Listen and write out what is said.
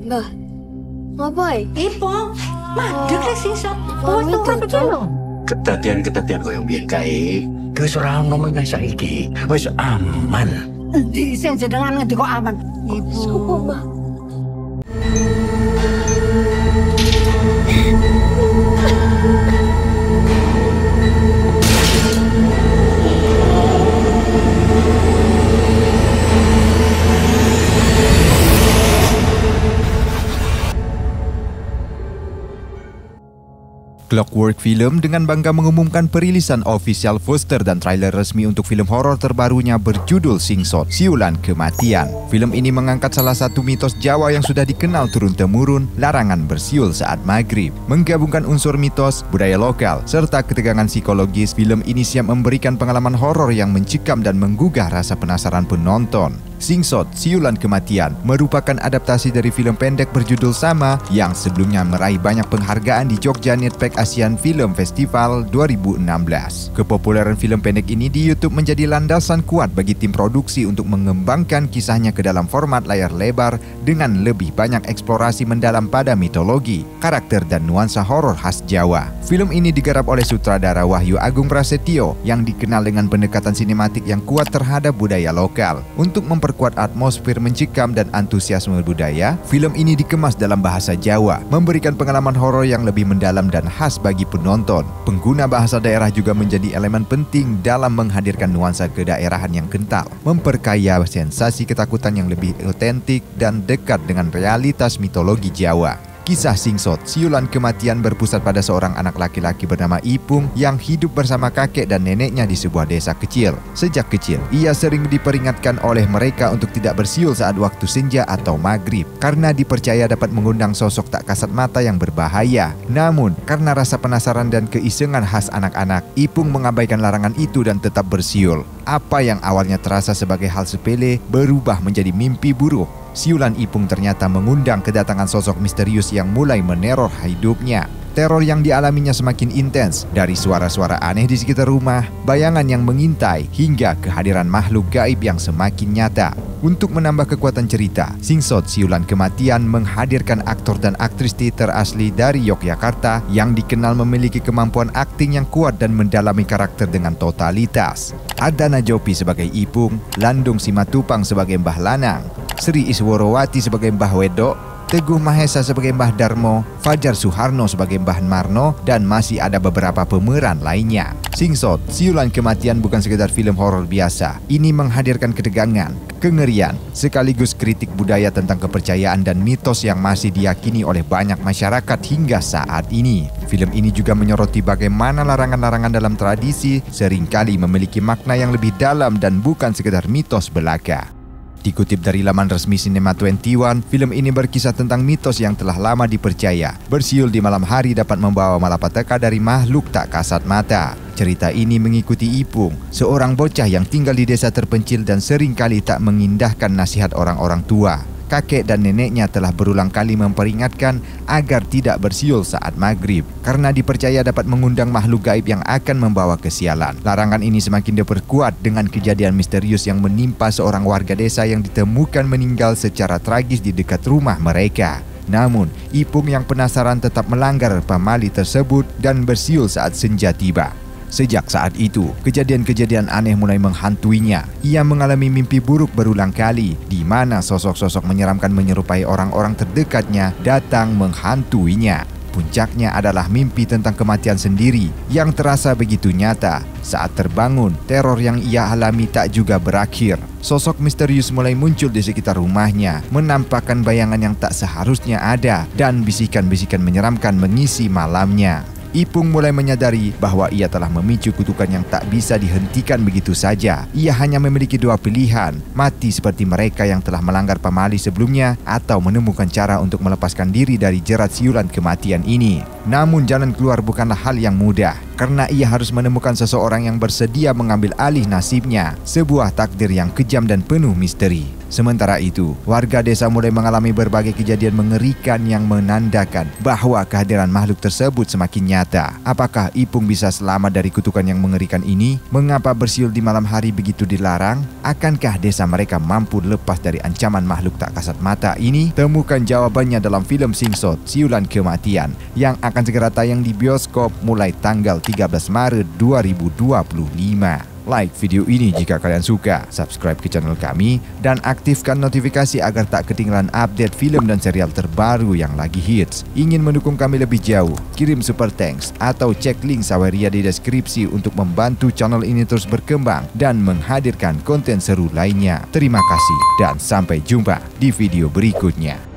Bah, ngapai? Ipo, mandek lah Singsot. Mami tuh. Ketatian kau yang biar kae. Wis ora ono meneh saiki. Wis aman. Endi sing jenengan ngendi kok aman? Ibu. Sopo, Bah? Clockwork Film dengan bangga mengumumkan perilisan official poster dan trailer resmi untuk film horor terbarunya berjudul Singsot, Siulan Kematian. Film ini mengangkat salah satu mitos Jawa yang sudah dikenal turun-temurun, larangan bersiul saat maghrib. Menggabungkan unsur mitos, budaya lokal, serta ketegangan psikologis, film ini siap memberikan pengalaman horor yang mencekam dan menggugah rasa penasaran penonton. Singsot, Siulan Kematian merupakan adaptasi dari film pendek berjudul sama yang sebelumnya meraih banyak penghargaan di Jogja Netpack Asian Film Festival 2016. Kepopuleran film pendek ini di YouTube menjadi landasan kuat bagi tim produksi untuk mengembangkan kisahnya ke dalam format layar lebar dengan lebih banyak eksplorasi mendalam pada mitologi, karakter dan nuansa horor khas Jawa. Film ini digarap oleh sutradara Wahyu Agung Prasetyo yang dikenal dengan pendekatan sinematik yang kuat terhadap budaya lokal. Untuk memperkuat atmosfer mencekam dan antusiasme budaya, film ini dikemas dalam bahasa Jawa, memberikan pengalaman horor yang lebih mendalam dan khas bagi penonton. Pengguna bahasa daerah juga menjadi elemen penting dalam menghadirkan nuansa kedaerahan yang kental, memperkaya sensasi ketakutan yang lebih otentik dan dekat dengan realitas mitologi Jawa. Kisah Singsot, Siulan Kematian berpusat pada seorang anak laki-laki bernama Ipung yang hidup bersama kakek dan neneknya di sebuah desa kecil. Sejak kecil, ia sering diperingatkan oleh mereka untuk tidak bersiul saat waktu senja atau maghrib karena dipercaya dapat mengundang sosok tak kasat mata yang berbahaya. Namun, karena rasa penasaran dan keisengan khas anak-anak, Ipung mengabaikan larangan itu dan tetap bersiul. Apa yang awalnya terasa sebagai hal sepele berubah menjadi mimpi buruk. Siulan Ipung ternyata mengundang kedatangan sosok misterius yang mulai meneror hidupnya. Teror yang dialaminya semakin intens, dari suara-suara aneh di sekitar rumah, bayangan yang mengintai, hingga kehadiran makhluk gaib yang semakin nyata. Untuk menambah kekuatan cerita, Singsot, Siulan Kematian menghadirkan aktor dan aktris teater asli dari Yogyakarta yang dikenal memiliki kemampuan akting yang kuat dan mendalami karakter dengan totalitas. Ada Najopi sebagai Ipung, Landung Simatupang sebagai Mbah Lanang, Sri Isworowati sebagai Mbah Wedok, Teguh Mahesa sebagai Mbah Darmo, Fajar Suharno sebagai Mbah Marno, dan masih ada beberapa pemeran lainnya. Singsot, Siulan Kematian bukan sekedar film horor biasa. Ini menghadirkan ketegangan, kengerian, sekaligus kritik budaya tentang kepercayaan dan mitos yang masih diyakini oleh banyak masyarakat hingga saat ini. Film ini juga menyoroti bagaimana larangan-larangan dalam tradisi seringkali memiliki makna yang lebih dalam dan bukan sekedar mitos belaka. Dikutip dari laman resmi Cinema 21, film ini berkisah tentang mitos yang telah lama dipercaya. Bersiul di malam hari dapat membawa malapetaka dari makhluk tak kasat mata. Cerita ini mengikuti Ipung, seorang bocah yang tinggal di desa terpencil dan seringkali tak mengindahkan nasihat orang-orang tua. Kakek dan neneknya telah berulang kali memperingatkan agar tidak bersiul saat maghrib karena dipercaya dapat mengundang makhluk gaib yang akan membawa kesialan. Larangan ini semakin diperkuat dengan kejadian misterius yang menimpa seorang warga desa yang ditemukan meninggal secara tragis di dekat rumah mereka. Namun, Ipung yang penasaran tetap melanggar pamali tersebut dan bersiul saat senja tiba. Sejak saat itu, kejadian-kejadian aneh mulai menghantuinya. Ia mengalami mimpi buruk berulang kali, di mana sosok-sosok menyeramkan menyerupai orang-orang terdekatnya datang menghantuinya. Puncaknya adalah mimpi tentang kematian sendiri yang terasa begitu nyata. Saat terbangun, teror yang ia alami tak juga berakhir. Sosok misterius mulai muncul di sekitar rumahnya, menampakkan bayangan yang tak seharusnya ada, dan bisikan-bisikan menyeramkan mengisi malamnya. Ipung mulai menyadari bahwa ia telah memicu kutukan yang tak bisa dihentikan begitu saja. Ia hanya memiliki dua pilihan, mati seperti mereka yang telah melanggar pamali sebelumnya atau menemukan cara untuk melepaskan diri dari jerat siulan kematian ini. Namun jalan keluar bukanlah hal yang mudah. karena ia harus menemukan seseorang yang bersedia mengambil alih nasibnya. Sebuah takdir yang kejam dan penuh misteri. Sementara itu, warga desa mulai mengalami berbagai kejadian mengerikan yang menandakan bahwa kehadiran makhluk tersebut semakin nyata. Apakah Ipung bisa selamat dari kutukan yang mengerikan ini? Mengapa bersiul di malam hari begitu dilarang? Akankah desa mereka mampu lepas dari ancaman makhluk tak kasat mata ini? Temukan jawabannya dalam film Singsot, Siulan Kematian, yang akan segera tayang di bioskop mulai tanggal 13 Maret 2025. Like video ini jika kalian suka, subscribe ke channel kami, dan aktifkan notifikasi agar tak ketinggalan update film dan serial terbaru yang lagi hits. Ingin mendukung kami lebih jauh? Kirim super thanks atau cek link Saweria di deskripsi untuk membantu channel ini terus berkembang dan menghadirkan konten seru lainnya. Terima kasih dan sampai jumpa di video berikutnya.